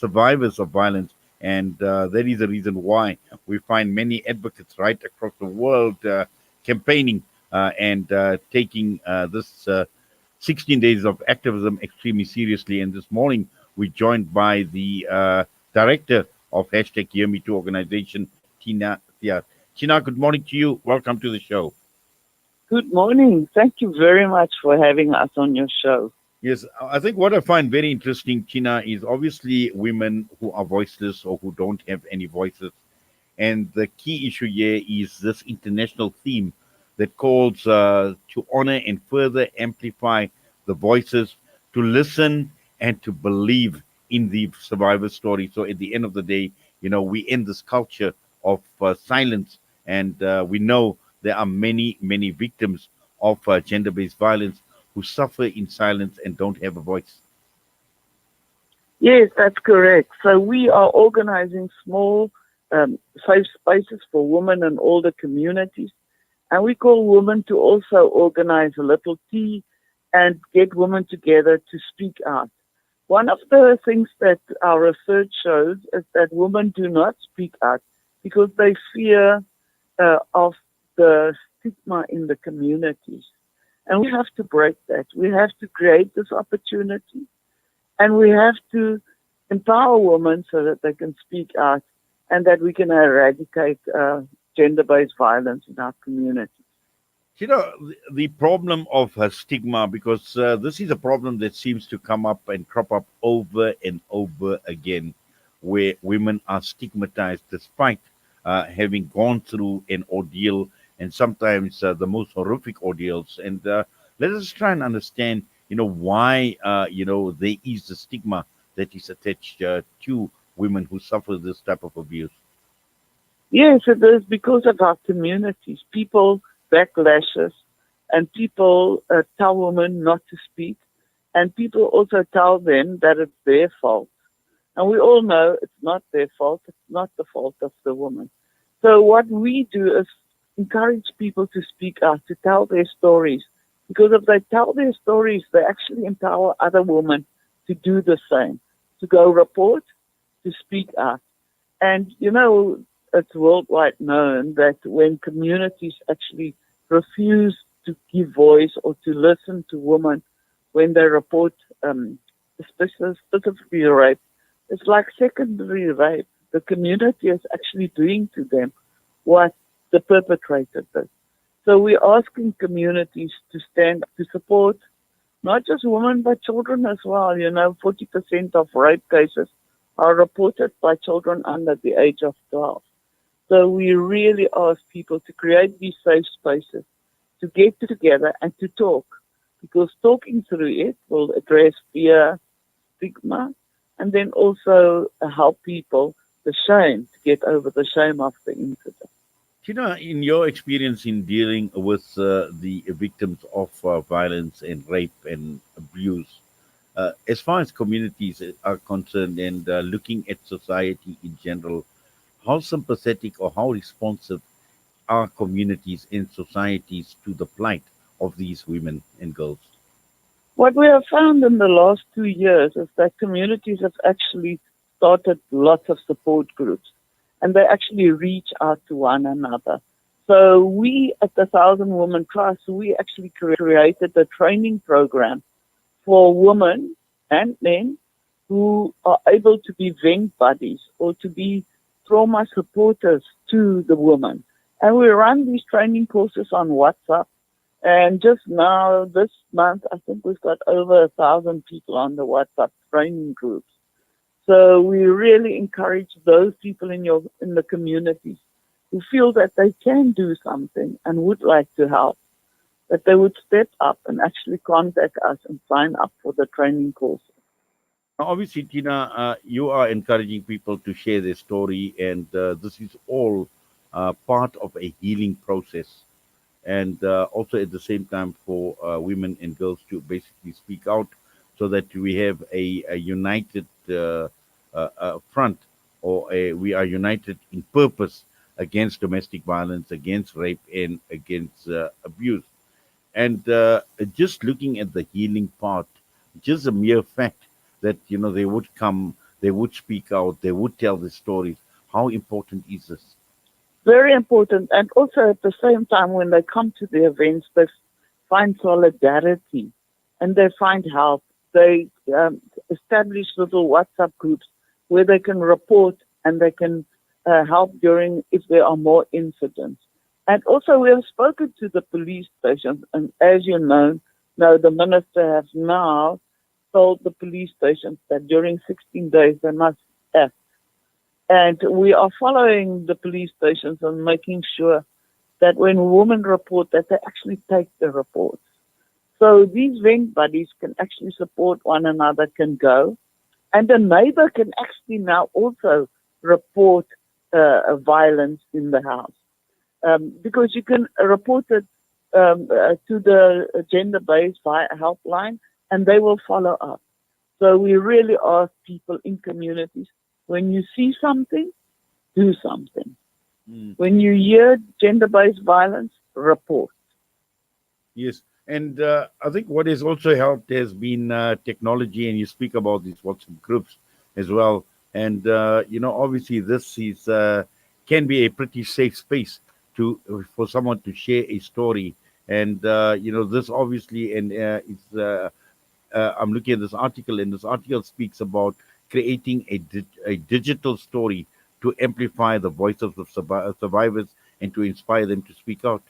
survivors of violence. And that is the reason why we find many advocates right across the world campaigning and taking this 16 days of activism extremely seriously. And this morning, we're joined by the director of hashtag Hear Me Too organization, Tina Thiart. Tina, good morning to you. Welcome to the show. Good morning. Thank you very much for having us on your show. Yes, I think what I find very interesting, Tina, is obviously women who are voiceless or who don't have any voices. And the key issue here is this international theme that calls to honor and further amplify the voices, to listen and to believe in the survivor story. So at the end of the day, we end this culture of silence. And we know there are many, many victims of gender based violence who suffer in silence and don't have a voice. Yes, that's correct. So we are organizing small safe spaces for women in all the communities. And we call women to also organize a little tea and get women together to speak out. One of the things that our research shows is that women do not speak out because they fear of the stigma in the communities. And we have to break that. We have to create this opportunity and we have to empower women so that they can speak out and that we can eradicate gender-based violence in our community. The problem of stigma, because this is a problem that seems to come up and crop up over and over again, where women are stigmatized despite having gone through an ordeal and sometimes the most horrific ordeals. And let us try and understand, why, there is a stigma that is attached to women who suffer this type of abuse. Yes, it is because of our communities. People backlashes and people tell women not to speak and people also tell them that it's their fault. And we all know it's not their fault. It's not the fault of the woman. So what we do is encourage people to speak out, to tell their stories. Because if they tell their stories, they actually empower other women to do the same, to go report, to speak out. And, it's worldwide known that when communities actually refuse to give voice or to listen to women when they report, specifically rape, it's like secondary rape. The community is actually doing to them what the perpetrator did. So we're asking communities to stand up to support not just women but children as well. 40% of rape cases are reported by children under the age of 12. So we really ask people to create these safe spaces, to get together and to talk, because talking through it will address fear, stigma, and then also help people the shame, to get over the shame of the incident. In your experience in dealing with the victims of violence and rape and abuse, as far as communities are concerned and looking at society in general, how sympathetic or how responsive are communities and societies to the plight of these women and girls? What we have found in the last 2 years is that communities have actually started lots of support groups and they actually reach out to one another. So we at the Thousand Women Trust, we actually created a training program for women and men who are able to be vent buddies or to be trauma supporters to the woman. And we run these training courses on WhatsApp. And just now, this month, I think we've got over 1,000 people on the WhatsApp training groups. So we really encourage those people in the communities who feel that they can do something and would like to help, that they would step up and actually contact us and sign up for the training courses. Now, obviously, Tina, you are encouraging people to share their story, and this is all part of a healing process. And also at the same time for women and girls to basically speak out so that we have a united front, or we are united in purpose against domestic violence, against rape, and against abuse. And just looking at the healing part, just a mere fact that there would come they would speak out, they would tell the stories. How important is this? Very important. And also at the same time, when they come to the events, they find solidarity and they find help. They establish little WhatsApp groups where they can report and they can help during if there are more incidents. And also we have spoken to the police stations, and as you know, the minister has now told the police stations that during 16 days they must act. And we are following the police stations and making sure that when women report that they actually take the reports. So these vent buddies can actually support one another, can go. And the neighbor can actually now also report violence in the house. Because you can report it to the gender-based helpline and they will follow up. So we really ask people in communities, when you see something, do something. When you hear gender-based violence, report. Yes. And I think what has also helped has been technology, and you speak about these WhatsApp groups as well. And obviously, this is can be a pretty safe space to for someone to share a story. And this obviously, and it's I'm looking at this article, and this article speaks about creating a digital story to amplify the voices of survivors and to inspire them to speak out.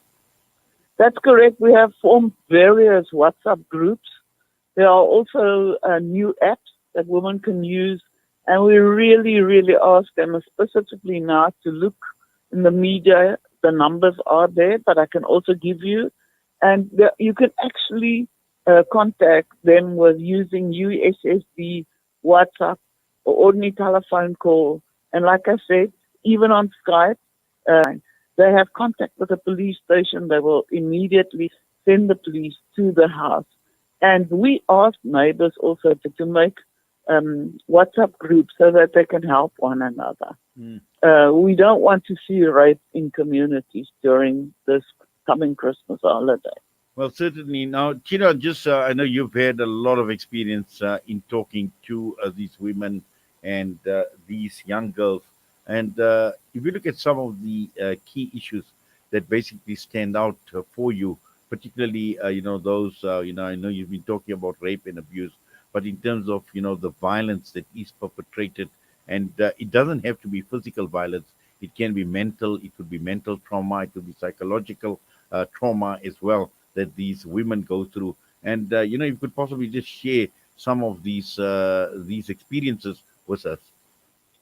That's correct. We have formed various WhatsApp groups. There are also new apps that women can use. And we really, really ask them specifically now to look in the media. The numbers are there, but I can also give you. And you can actually contact them with using USSD, WhatsApp, or ordinary telephone call. And like I said, even on Skype, they have contact with the police station. They will immediately send the police to the house. And we ask neighbors also to make WhatsApp groups so that they can help one another. We don't want to see rape in communities during this coming Christmas holiday. Well, certainly. Now, Tina, just I know you've had a lot of experience in talking to these women and these young girls. And if you look at some of the key issues that basically stand out for you, particularly, those, I know you've been talking about rape and abuse, but in terms of, the violence that is perpetrated, and it doesn't have to be physical violence. It can be mental, it could be mental trauma, it could be psychological trauma as well that these women go through. And, you could possibly just share some of these experiences with us.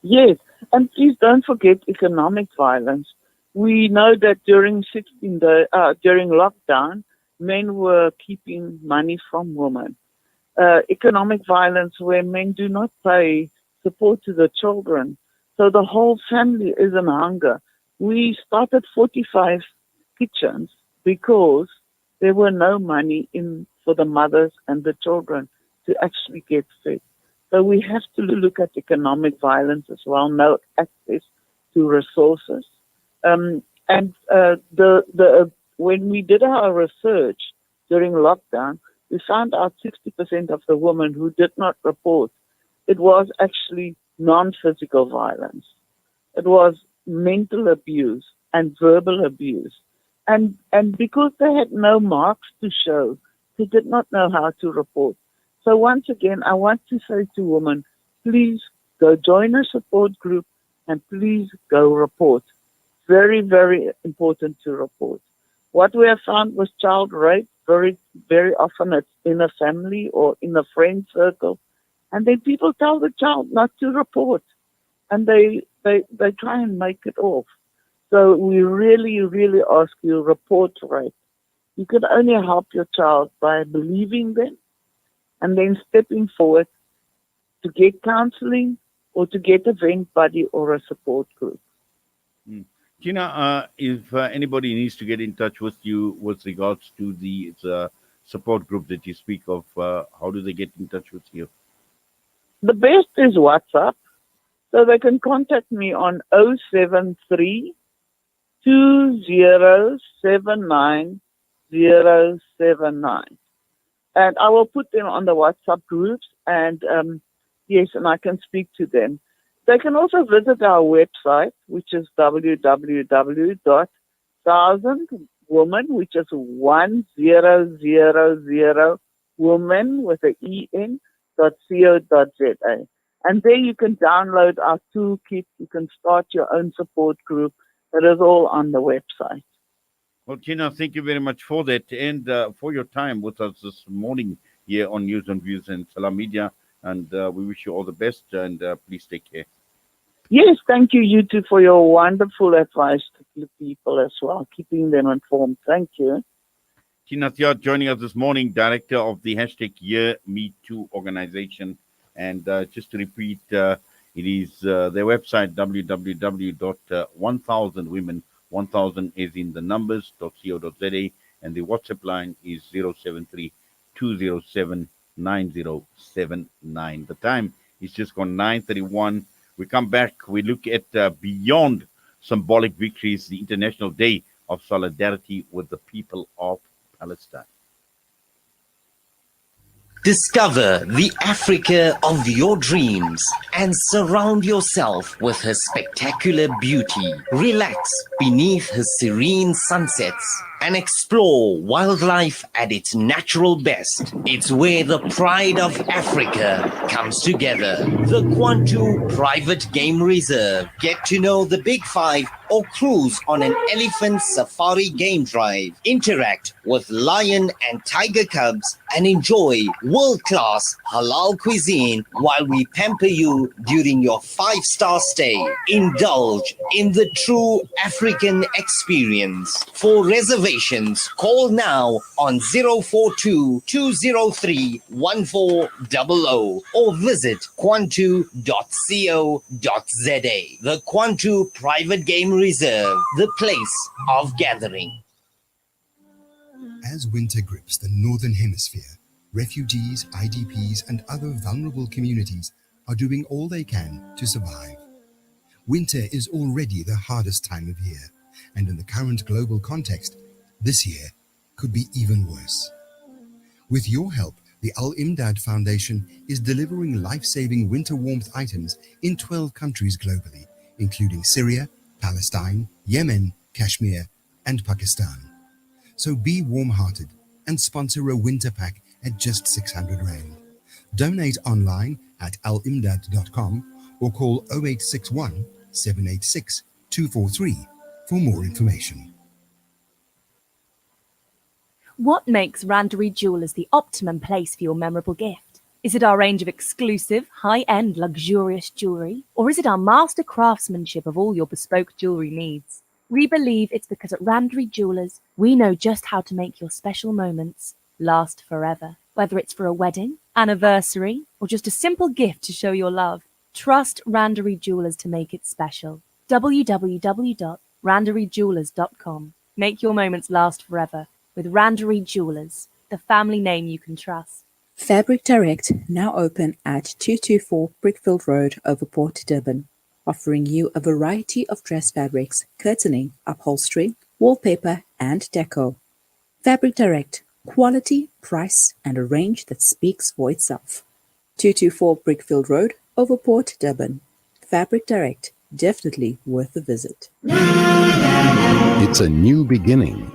Yes, and please don't forget economic violence. We know that during during lockdown, men were keeping money from women. Economic violence where men do not pay support to the children. So the whole family is in hunger. We started 45 kitchens because there were no money in for the mothers and the children to actually get fed. So we have to look at economic violence as well, no access to resources. When we did our research during lockdown, we found out 60% of the women who did not report, it was actually non-physical violence. It was mental abuse and verbal abuse. And because they had no marks to show, they did not know how to report. So once again, I want to say to women, please go join a support group and please go report. Very, very important to report. What we have found with child rape, very, very often it's in a family or in a friend circle. And then people tell the child not to report. And they try and make it off. So we really, really ask you, report rape. You can only help your child by believing them and then stepping forward to get counseling or to get a vent buddy or a support group. Mm. Tina, if anybody needs to get in touch with you with regards to the support group that you speak of, how do they get in touch with you? The best is WhatsApp. So they can contact me on 073 2079 079. And I will put them on the WhatsApp groups. And Yes, and I can speak to them. They can also visit our website, which is www.thousandwoman, which is 1000 woman with a en.co.za. And there you can download our toolkit. You can start your own support group. It is all on the website. Well, Tina, thank you very much for that and for your time with us this morning here on News and Views and Salam Media. And we wish you all the best and please take care. Yes, thank you, you too, for your wonderful advice to the people as well, keeping them informed. Thank you. Tina Thiart joining us this morning, director of the hashtag Year Me Too organization. And just to repeat, it is their website, www.1000women, 1000 is in the numbers.co.za, and the WhatsApp line is 073 207 9079. The time is just gone 9:31. We come back, we look at Beyond Symbolic Victories, the International Day of Solidarity with the People of Palestine. Discover the Africa of your dreams and surround yourself with her spectacular beauty. Relax beneath her serene sunsets and explore wildlife at its natural best. It's where the pride of Africa comes together. The Kwantu Private Game Reserve. Get to know the Big Five or cruise on an elephant safari game drive. Interact with lion and tiger cubs and enjoy world-class halal cuisine while we pamper you during your 5-star stay. Indulge in the true African experience. For reservations, call now on 042-203-1400 or visit kwantu.co.za. The Kwantu Private Game Reserve, the place of gathering. As winter grips the Northern Hemisphere, refugees, IDPs, and other vulnerable communities are doing all they can to survive. Winter is already the hardest time of year, and in the current global context, this year could be even worse. With your help, the Al Imdad Foundation is delivering life-saving winter warmth items in 12 countries globally, including Syria, Palestine, Yemen, Kashmir, and Pakistan. So be warm-hearted and sponsor a winter pack at just 600 Rand. Donate online at alimdad.com or call 0861 786 243 for more information. What makes Randery Jewelers the optimum place for your memorable gift? Is it our range of exclusive, high-end, luxurious jewellery? Or is it our master craftsmanship of all your bespoke jewellery needs? We believe it's because at Randery Jewelers, we know just how to make your special moments last forever. Whether it's for a wedding, anniversary, or just a simple gift to show your love, trust Randery Jewelers to make it special. www.randeryjewelers.com. Make your moments last forever with Randery Jewelers, the family name you can trust. Fabric Direct, now open at 224 Brickfield Road, Overport, Durban, offering you a variety of dress fabrics, curtaining, upholstery, wallpaper, and deco. Fabric Direct, quality, price, and a range that speaks for itself. 224 Brickfield Road, Overport, Durban. Fabric Direct, definitely worth a visit. It's a new beginning,